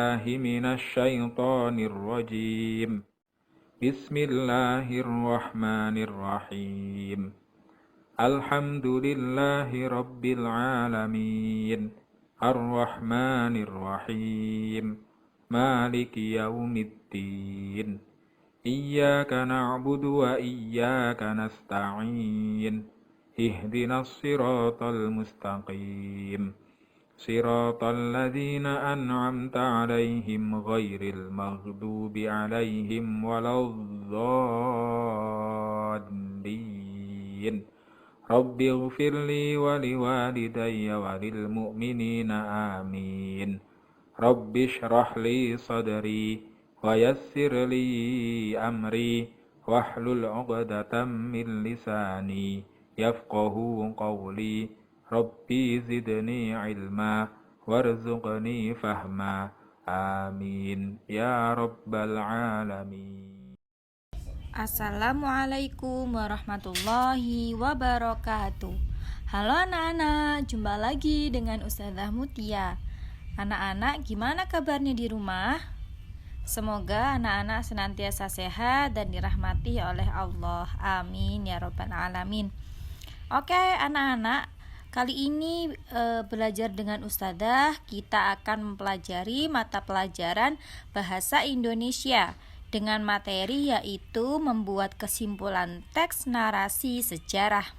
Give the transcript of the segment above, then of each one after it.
بالله من الشيطان الرجيم بسم الله الرحمن الرحيم الحمد لله رب العالمين الرحمن الرحيم مالك يوم الدين إياك نعبد وإياك نستعين اهدنا الصراط المستقيم صراط الذين أنعمت عليهم غير المغضوب عليهم ولا الضالين رب اغفر لي ولوالدي وللمؤمنين آمين رب اشرح لي صدري ويسر لي أمري واحلل عقدة من لساني يفقه قولي ربي زدني علما وارزقني فهما آمين يا رب العالمين. Assalamualaikum warahmatullahi wabarakatuh. Halo anak-anak, jumpa lagi dengan Ustazah Mutia. Anak-anak, gimana kabarnya di rumah? Semoga anak-anak senantiasa sehat dan dirahmati oleh Allah. Amin ya rabbal alamin. Oke anak-anak, kali ini belajar dengan Ustazah, kita akan mempelajari mata pelajaran Bahasa Indonesia dengan materi yaitu membuat kesimpulan teks narasi sejarah.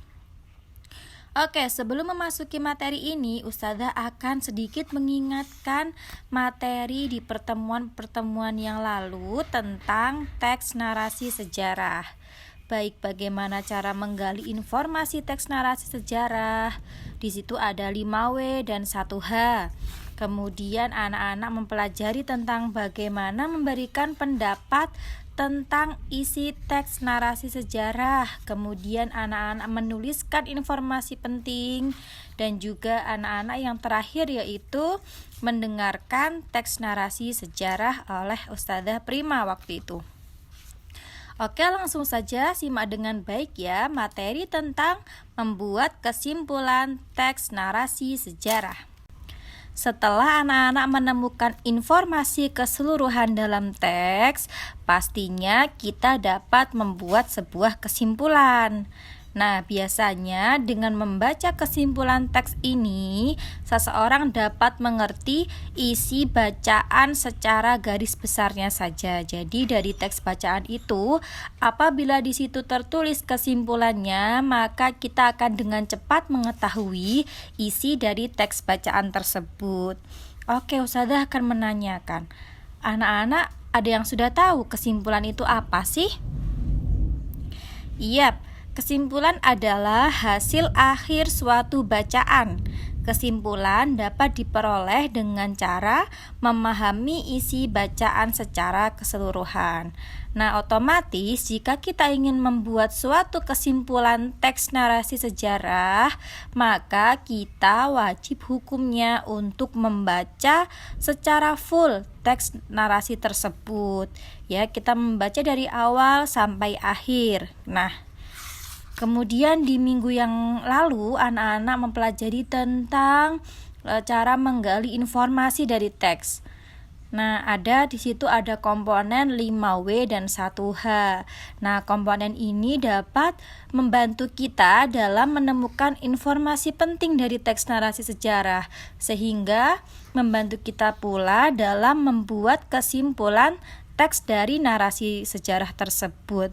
Oke, sebelum memasuki materi ini, Ustazah akan sedikit mengingatkan materi di pertemuan-pertemuan yang lalu tentang teks narasi sejarah. Baik, bagaimana cara menggali informasi teks narasi sejarah. Di situ ada 5W dan 1H. Kemudian anak-anak mempelajari tentang bagaimana memberikan pendapat tentang isi teks narasi sejarah. Kemudian anak-anak menuliskan informasi penting. Dan juga anak-anak yang terakhir yaitu mendengarkan teks narasi sejarah oleh Ustazah Prima waktu itu. Oke, langsung saja simak dengan baik ya materi tentang membuat kesimpulan teks narasi sejarah. Setelah anak-anak menemukan informasi keseluruhan dalam teks, pastinya kita dapat membuat sebuah kesimpulan. Nah, biasanya dengan membaca kesimpulan teks ini, seseorang dapat mengerti isi bacaan secara garis besarnya saja. Jadi dari teks bacaan itu, apabila di situ tertulis kesimpulannya, maka kita akan dengan cepat mengetahui isi dari teks bacaan tersebut. Oke, Ustazah akan menanyakan, anak-anak ada yang sudah tahu kesimpulan itu apa sih? Iya. Kesimpulan adalah hasil akhir suatu bacaan. Kesimpulan dapat diperoleh dengan cara memahami isi bacaan secara keseluruhan. Nah, otomatis jika kita ingin membuat suatu kesimpulan teks narasi sejarah, maka kita wajib hukumnya untuk membaca secara full teks narasi tersebut. Ya, kita membaca dari awal sampai akhir. Nah, kemudian di minggu yang lalu anak-anak mempelajari tentang cara menggali informasi dari teks. Nah, di situ ada komponen 5W dan 1H. Nah, komponen ini dapat membantu kita dalam menemukan informasi penting dari teks narasi sejarah, sehingga membantu kita pula dalam membuat kesimpulan teks dari narasi sejarah tersebut.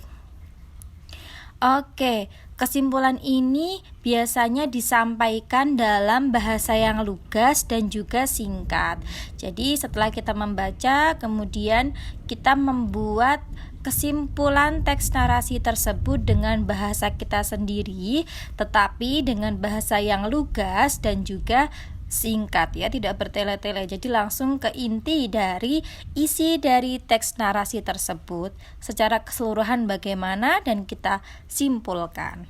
Oke, kesimpulan ini biasanya disampaikan dalam bahasa yang lugas dan juga singkat. Jadi setelah kita membaca, kemudian kita membuat kesimpulan teks narasi tersebut dengan bahasa kita sendiri, tetapi dengan bahasa yang lugas dan juga singkat ya, tidak bertele-tele. Jadi langsung ke inti dari isi dari teks narasi tersebut secara keseluruhan bagaimana dan kita simpulkan.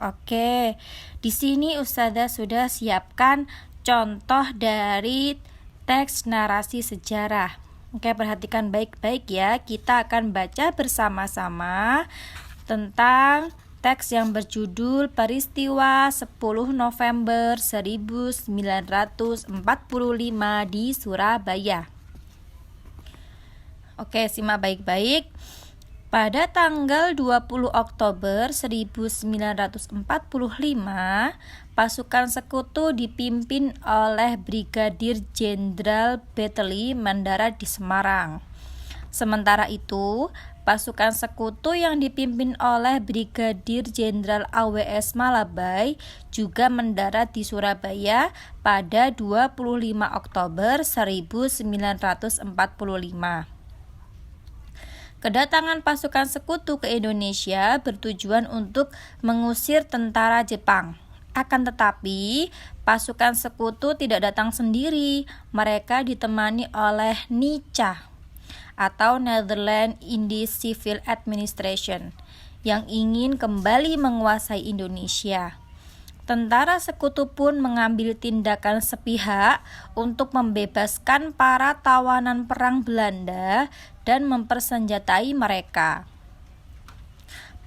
Oke, di sini Ustazah sudah siapkan contoh dari teks narasi sejarah. Oke, perhatikan baik-baik ya. Kita akan baca bersama-sama tentang teks yang berjudul Peristiwa 10 November 1945 di Surabaya. Oke, simak baik-baik. Pada tanggal 20 Oktober 1945, pasukan sekutu dipimpin oleh Brigadir Jenderal Bately mendarat di Semarang. Sementara itu, pasukan sekutu yang dipimpin oleh Brigadir Jenderal AWS Malabai juga mendarat di Surabaya pada 25 Oktober 1945. Kedatangan pasukan sekutu ke Indonesia bertujuan untuk mengusir tentara Jepang. Akan tetapi, pasukan sekutu tidak datang sendiri. Mereka ditemani oleh NICA atau Netherlands Indies Civil Administration yang ingin kembali menguasai Indonesia. Tentara sekutu pun mengambil tindakan sepihak untuk membebaskan para tawanan perang Belanda dan mempersenjatai mereka.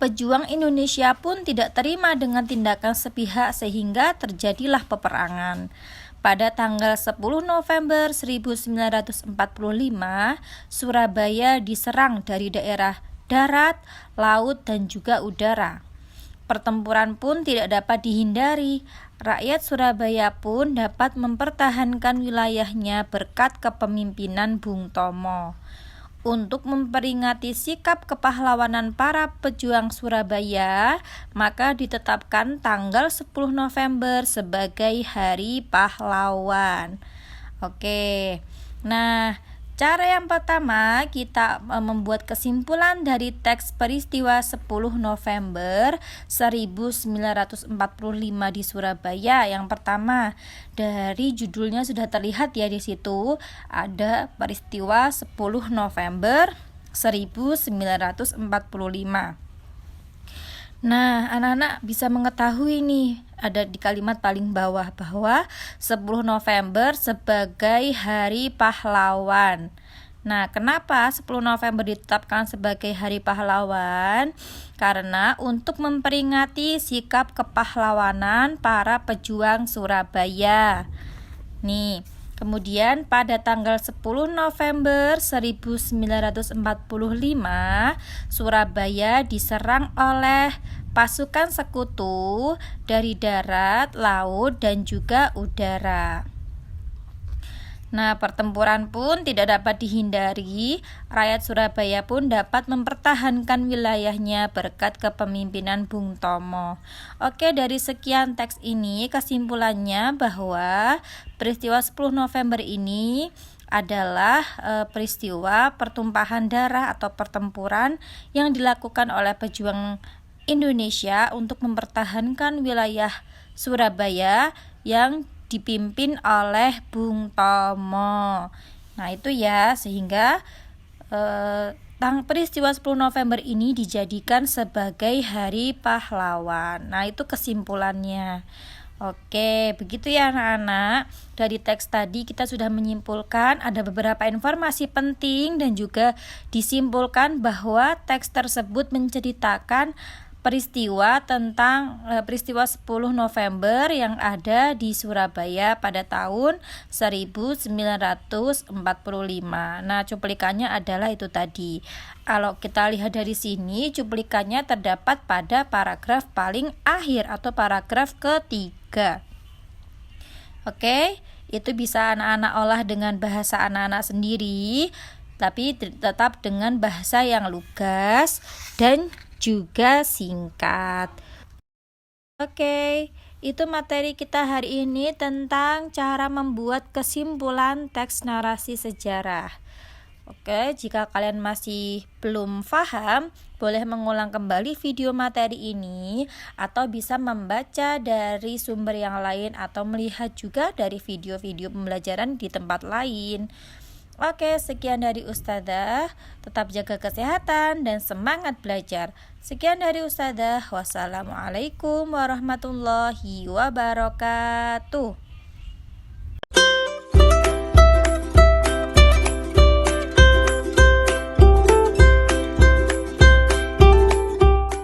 Pejuang Indonesia pun tidak terima dengan tindakan sepihak sehingga terjadilah peperangan. Pada tanggal 10 November 1945, Surabaya diserang dari daerah darat, laut, dan juga udara. Pertempuran pun tidak dapat dihindari. Rakyat Surabaya pun dapat mempertahankan wilayahnya berkat kepemimpinan Bung Tomo. Untuk memperingati sikap kepahlawanan para pejuang Surabaya, maka ditetapkan tanggal 10 November sebagai Hari Pahlawan. Oke. Nah, cara yang pertama kita membuat kesimpulan dari teks peristiwa 10 November 1945 di Surabaya. Yang pertama, dari judulnya sudah terlihat ya, di situ ada peristiwa 10 November 1945. Nah, anak-anak bisa mengetahui nih, ada di kalimat paling bawah bahwa 10 November sebagai Hari Pahlawan. Nah, kenapa 10 November ditetapkan sebagai Hari Pahlawan? Karena untuk memperingati sikap kepahlawanan para pejuang Surabaya. Nih, kemudian pada tanggal 10 November 1945, Surabaya diserang oleh pasukan sekutu dari darat, laut, dan juga udara. Nah, pertempuran pun tidak dapat dihindari. Rakyat Surabaya pun dapat mempertahankan wilayahnya berkat kepemimpinan Bung Tomo. Oke, dari sekian teks ini kesimpulannya bahwa peristiwa 10 November ini adalah peristiwa pertumpahan darah atau pertempuran yang dilakukan oleh pejuang Indonesia untuk mempertahankan wilayah Surabaya yang dipimpin oleh Bung Tomo. Nah, itu ya, sehingga peristiwa 10 November ini dijadikan sebagai Hari Pahlawan. Nah, itu kesimpulannya. Oke, begitu ya anak-anak. Dari teks tadi kita sudah menyimpulkan ada beberapa informasi penting dan juga disimpulkan bahwa teks tersebut menceritakan peristiwa 10 November yang ada di Surabaya pada tahun 1945. Nah, cuplikannya adalah itu tadi. Kalau kita lihat dari sini, cuplikannya terdapat pada paragraf paling akhir atau paragraf ketiga. Oke, itu bisa anak-anak olah dengan bahasa anak-anak sendiri, tapi tetap dengan bahasa yang lugas dan juga singkat. Oke, itu materi kita hari ini tentang cara membuat kesimpulan teks narasi sejarah. Oke, jika kalian masih belum paham, boleh mengulang kembali video materi ini atau bisa membaca dari sumber yang lain atau melihat juga dari video-video pembelajaran di tempat lain. Oke, sekian dari Ustadzah. Tetap jaga kesehatan dan semangat belajar. Sekian dari Ustadzah. Wassalamualaikum warahmatullahi wabarakatuh.